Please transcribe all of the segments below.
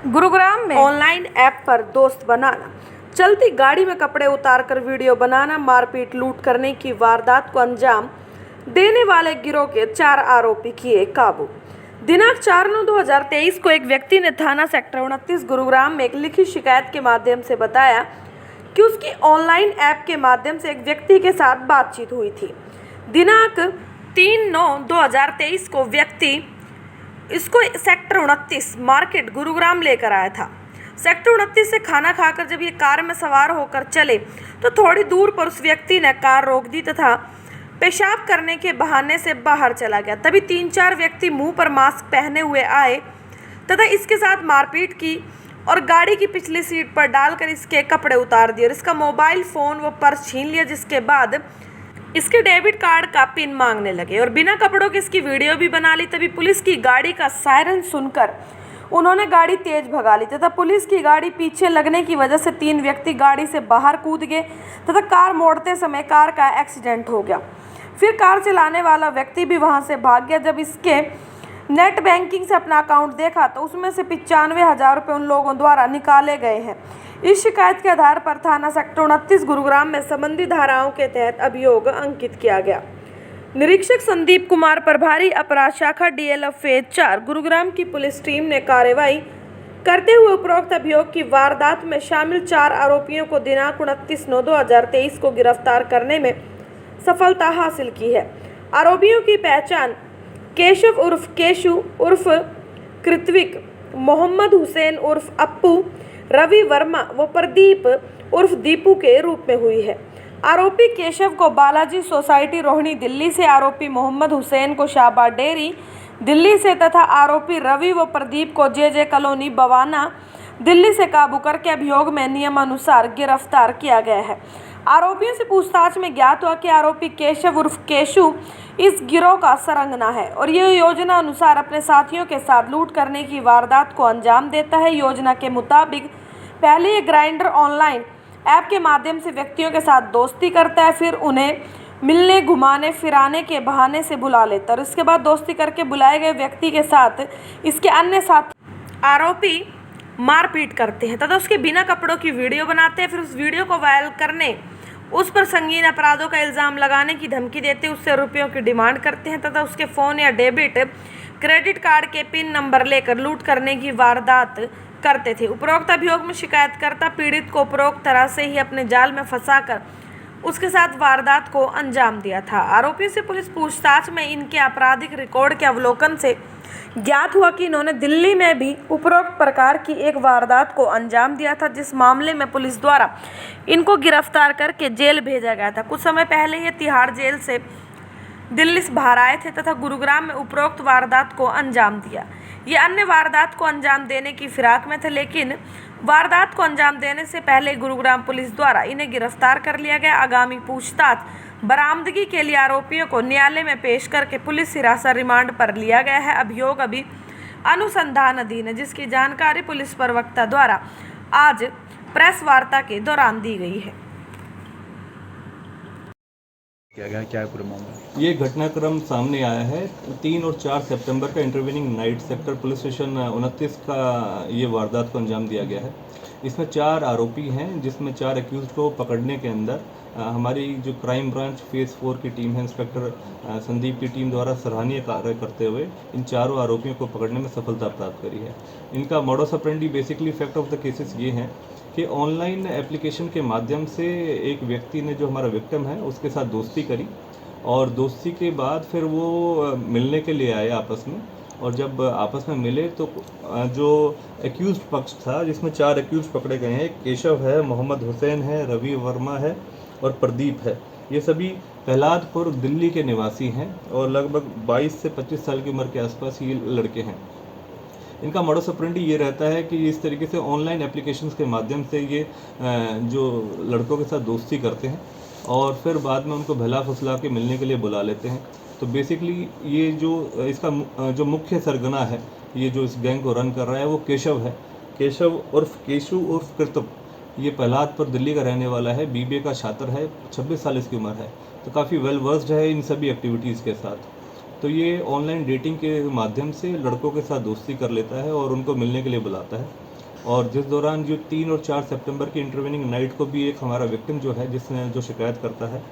गुरुग्राम में online app पर दोस्त बनाना, चलती गाड़ी में कपड़े उतारकर वीडियो बनाना, मारपीट लूट करने की वारदात को अंजाम देने वाले गिरोह के 4 आरोपी किए काबू। दिनांक 4/9/2023 को एक व्यक्ति ने थाना सेक्टर 29 गुरुग्राम में एक लिखित शिकायत के माध्यम से बताया कि उसकी ऑनलाइन ऐप के माध्यम से एक व्यक्ति के साथ बातचीत हुई थी। दिनांक 3/9/2023 को व्यक्ति इसको सेक्टर 29 मार्केट गुरुग्राम लेकर आया था। सेक्टर 29 से खाना खाकर जब ये कार में सवार होकर चले तो थोड़ी दूर पर उस व्यक्ति ने कार रोक दी तथा पेशाब करने के बहाने से बाहर चला गया। तभी 3-4 व्यक्ति मुंह पर मास्क पहने हुए आए तथा इसके साथ मारपीट की और गाड़ी की पिछली सीट पर डालकर इसके कपड़े उतार दिए और इसका मोबाइल फ़ोन व पर्स छीन लिया, जिसके बाद इसके डेबिट कार्ड का पिन मांगने लगे और बिना कपड़ों की इसकी वीडियो भी बना ली। तभी पुलिस की गाड़ी का सायरन सुनकर उन्होंने गाड़ी तेज भगा ली तथा पुलिस की गाड़ी पीछे लगने की वजह से 3 व्यक्ति गाड़ी से बाहर कूद गए तथा कार मोड़ते समय कार का एक्सीडेंट हो गया। फिर कार चलाने वाला व्यक्ति भी वहां से भाग गया। जब इसके नेट बैंकिंग से अपना अकाउंट देखा तो उसमें से 95,000 रुपये उन लोगों द्वारा निकाले गए हैं। इस शिकायत के आधार पर थाना सेक्टर 29 गुरुग्राम में संबंधित धाराओं के तहत अभियोग अंकित किया गया। निरीक्षक संदीप कुमार प्रभारी अपराध शाखा DLF फेज 4 गुरुग्राम की पुलिस टीम ने कार्रवाई करते हुए उपरोक्त अभियोग की वारदात में शामिल 4 आरोपियों को दिनांक 29/9/2023 को गिरफ्तार करने में सफलता हासिल की है। आरोपियों की पहचान केशव उर्फ केशु उर्फ कृत्विक, मोहम्मद हुसैन उर्फ अप्पू, रवि वर्मा व प्रदीप उर्फ दीपू के रूप में हुई है। आरोपी केशव को बालाजी सोसाइटी रोहिणी दिल्ली से, आरोपी मोहम्मद हुसैन को शाहबाद डेयरी दिल्ली से तथा आरोपी रवि व प्रदीप को JJ कॉलोनी बवाना दिल्ली से काबू करके अभियोग में नियमानुसार गिरफ्तार किया गया है। आरोपियों से पूछताछ में ज्ञात हुआ कि आरोपी केशव उर्फ केशु इस गिरोह का सरंगना है और यह योजना अनुसार अपने साथियों के साथ लूट करने की वारदात को अंजाम देता है। योजना के मुताबिक पहले ये ग्राइंडर ऑनलाइन ऐप के माध्यम से व्यक्तियों के साथ दोस्ती करता है, फिर उन्हें मिलने घुमाने फिराने के बहाने से बुला लेता है और इसके बाद दोस्ती करके बुलाए गए व्यक्ति के साथ इसके अन्य साथी आरोपी मारपीट करते हैं तथा उसके बिना कपड़ों की वीडियो बनाते हैं। फिर उस वीडियो को वायरल करने, उस पर संगीन अपराधों का इल्ज़ाम लगाने की धमकी देते, उससे रुपयों की डिमांड करते हैं तथा उसके फ़ोन या डेबिट क्रेडिट कार्ड के पिन नंबर लेकर लूट करने की वारदात करते थे। उपरोक्त अभियोग में शिकायतकर्ता पीड़ित को उपरोक्त तरह से ही अपने जाल में फंसाकर उसके साथ वारदात को अंजाम दिया था। आरोपी से पुलिस पूछताछ में इनके आपराधिक रिकॉर्ड के अवलोकन से ज्ञात हुआ कि इन्होंने दिल्ली में भी उपरोक्त प्रकार की एक वारदात को अंजाम दिया था, जिस मामले में पुलिस द्वारा इनको गिरफ्तार करके जेल भेजा गया था। कुछ समय पहले ये तिहाड़ जेल से दिल्ली से बाहर आए थे तथा गुरुग्राम में उपरोक्त वारदात को अंजाम दिया। ये अन्य वारदात को अंजाम देने की फिराक में थे, लेकिन वारदात को अंजाम देने से पहले गुरुग्राम पुलिस द्वारा इन्हें गिरफ्तार कर लिया गया। आगामी पूछताछ बरामदगी के लिए आरोपियों को न्यायालय में पेश करके पुलिस हिरासत रिमांड पर लिया गया है। अभियोग अभी अनुसंधान अधीन है, जिसकी जानकारी पुलिस प्रवक्ता द्वारा आज प्रेस वार्ता के दौरान दी गई है। क्या है पूरा मामला? ये घटनाक्रम सामने आया है 3 और 4 सितंबर का intervening night sector police station 29 का ये वारदात को अंजाम दिया गया है। इसमें 4 आरोपी हैं, जिसमें 4 एक्यूज को पकड़ने के अंदर हमारी जो क्राइम ब्रांच फेज़ 4 की टीम है, इंस्पेक्टर संदीप की टीम द्वारा सराहनीय कार्य करते हुए इन चारों आरोपियों को पकड़ने में सफलता प्राप्त करी है। इनका modus operandi basically fact of the cases ये हैं कि ऑनलाइन एप्लीकेशन के माध्यम से एक व्यक्ति ने, जो हमारा विक्टिम है, उसके साथ दोस्ती करी और दोस्ती के बाद फिर वो मिलने के लिए आए आपस में, और जब आपस में मिले तो जो एक्यूज़ पक्ष था, जिसमें 4 एक्यूज़ पकड़े गए हैं, केशव है, मोहम्मद हुसैन है, रवि वर्मा है और प्रदीप है। ये सभी प्रहलादपुर दिल्ली के निवासी हैं और लगभग 22 से 25 साल की उम्र के आसपास ये लड़के हैं। इनका मॉडस ऑपरेंडी ये रहता है कि इस तरीके से ऑनलाइन एप्लीकेशंस के माध्यम से ये जो लड़कों के साथ दोस्ती करते हैं और फिर बाद में उनको भला फुसला के मिलने के लिए बुला लेते हैं। तो बेसिकली ये जो इसका जो मुख्य सरगना है, ये जो इस गैंग को रन कर रहा है, वो केशव है। केशव उर्फ केशु उर्फ कृतुक, ये प्रहलादपुर दिल्ली का रहने वाला है, BBA का छात्र है, 26 साल इसकी उम्र है, तो काफ़ी वेल वर्स्ड है इन सभी एक्टिविटीज़ के साथ। तो ये ऑनलाइन डेटिंग के माध्यम से लड़कों के साथ दोस्ती कर लेता है और उनको मिलने के लिए बुलाता है। और जिस दौरान जो 3 और 4 सितंबर की इंटरवेनिंग नाइट को भी एक हमारा विक्टिम जो है, जिसने जो शिकायत करता है,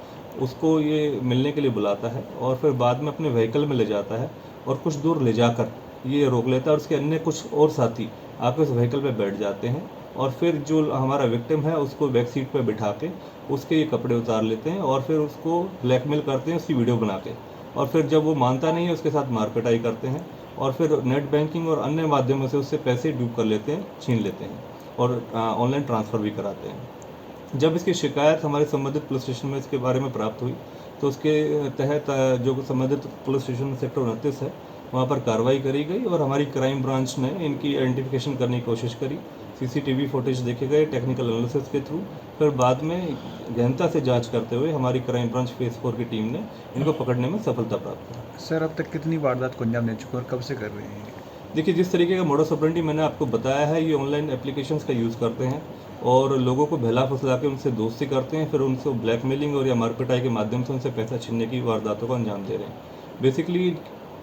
उसको ये मिलने के लिए बुलाता है और फिर बाद में अपने व्हीकल में ले जाता है और कुछ दूर ले जाकर ये रोक लेता है और उसके अन्य कुछ और साथी आकर उस व्हीकल पे बैठ जाते हैं और फिर जो हमारा विक्टिम है उसको बैक सीट पे बिठा के उसके ये कपड़े उतार लेते हैं और फिर उसको ब्लैकमेल करते हैं उसकी वीडियो बना के। और फिर जब वो मानता नहीं है उसके साथ मारपिटाई करते हैं और फिर नेट बैंकिंग और अन्य माध्यमों से उससे पैसे डूब कर लेते हैं, छीन लेते हैं और ऑनलाइन ट्रांसफ़र भी कराते हैं। जब इसकी शिकायत हमारे संबंधित पुलिस स्टेशन में इसके बारे में प्राप्त हुई तो उसके तहत जो संबंधित पुलिस स्टेशन सेक्टर 29 है वहाँ पर कार्रवाई करी गई और हमारी क्राइम ब्रांच ने इनकी आइडेंटिफिकेशन करने की कोशिश करी। सीसीटीवी फुटेज देखे गए टेक्निकल एनालिसिस के थ्रू, फिर बाद में गहनता से जांच करते हुए हमारी क्राइम ब्रांच फेज 4 की टीम ने इनको पकड़ने में सफलता प्राप्त की। सर अब तक कितनी वारदात को अंजाम दे चुके और कब से कर रहे हैं? देखिए, जिस तरीके का मोडस ऑपरेंडी मैंने आपको बताया है, ये ऑनलाइन एप्लीकेशंस का यूज़ करते हैं और लोगों को बहला फुसला के उनसे दोस्ती करते हैं, फिर उनसे ब्लैकमेलिंग और या मारपिटाई के माध्यम से उनसे पैसा छीनने की वारदातों को अंजाम दे रहे हैं। बेसिकली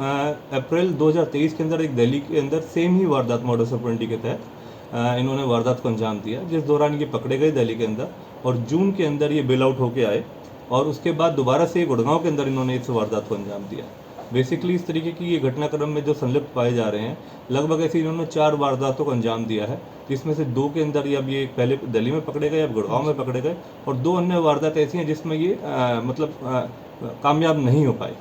अप्रैल 2023 के अंदर एक दिल्ली के अंदर सेम ही वारदात मोडस ऑपरेंडी के तहत इन्होंने वारदात को अंजाम दिया, जिस दौरान ये पकड़े गए दिल्ली के अंदर और जून के अंदर ये बेल आउट होके आए और उसके बाद दोबारा से गुड़गांव के अंदर इन्होंने इस वारदात को अंजाम दिया। बेसिकली इस तरीके की ये घटनाक्रम में जो संलिप्त पाए जा रहे हैं, लगभग ऐसे इन्होंने 4 वारदातों को अंजाम दिया है, जिसमें से 2 के अंदर अब ये पहले दिल्ली में पकड़े गए, अब गुड़गांव में पकड़े गए और 2 अन्य वारदात ऐसी हैं जिसमें ये कामयाब नहीं हो पाए।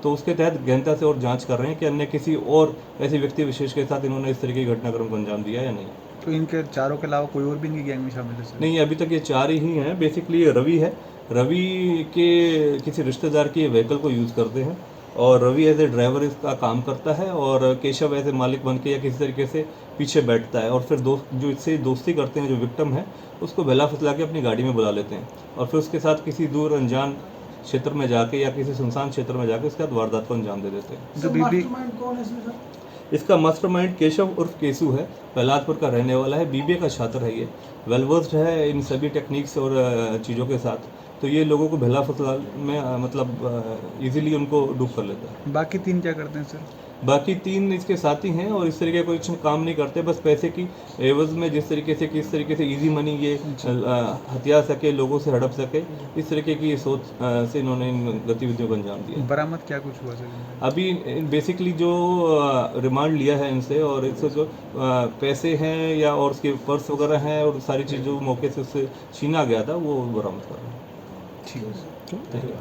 तो उसके तहत गहनता से और जांच कर रहे हैं कि अन्य किसी और ऐसे व्यक्ति विशेष के साथ इन्होंने इस तरीके की घटनाक्रम को अंजाम दिया या नहीं। तो इनके चारों के अलावा कोई और भी इनकी गैंग में शामिल है सर? नहीं, अभी तक ये 4 ही हैं। बेसिकली ये रवि है, रवि के किसी रिश्तेदार के व्हीकल को यूज़ करते हैं और रवि एज ए ड्राइवर इसका काम करता है और केशव एज ए मालिक बन के या किसी तरीके से पीछे बैठता है और फिर जो इससे दोस्ती करते हैं, जो विक्टिम है, उसको बहला फुसला के अपनी गाड़ी में बुला लेते हैं और फिर उसके साथ किसी दूर अनजान क्षेत्र में जाके या किसी सुनसान क्षेत्र में जाके उसके बाद वारदात को अंजाम दे देते हैं। जो बीबी इसका मास्टरमाइंड केशव उर्फ केसू है, प्रहलादपुर का रहने वाला है, बीबीए का छात्र है, ये वेल वर्स्ड है इन सभी टेक्निक्स और चीज़ों के साथ, तो ये लोगों को बहला फुसला में इजीली उनको डूब कर लेता है। बाकी 3 क्या करते हैं सर? बाकी 3 इसके साथी हैं और इस तरीके का कुछ काम नहीं करते, बस पैसे की एवज में किस तरीके से इजी मनी ये हथिया सके, लोगों से हड़प सके, इस तरीके की सोच से इन्होंने इन गतिविधियों को अंजाम दिया। बरामद क्या कुछ हुआ सर? अभी बेसिकली जो रिमांड लिया है इनसे और इससे जो पैसे हैं या और उसके पर्स वगैरह हैं और सारी चीज़ जो मौके से उससे छीना गया था वो बरामद कर रहे हैं। ठीक है।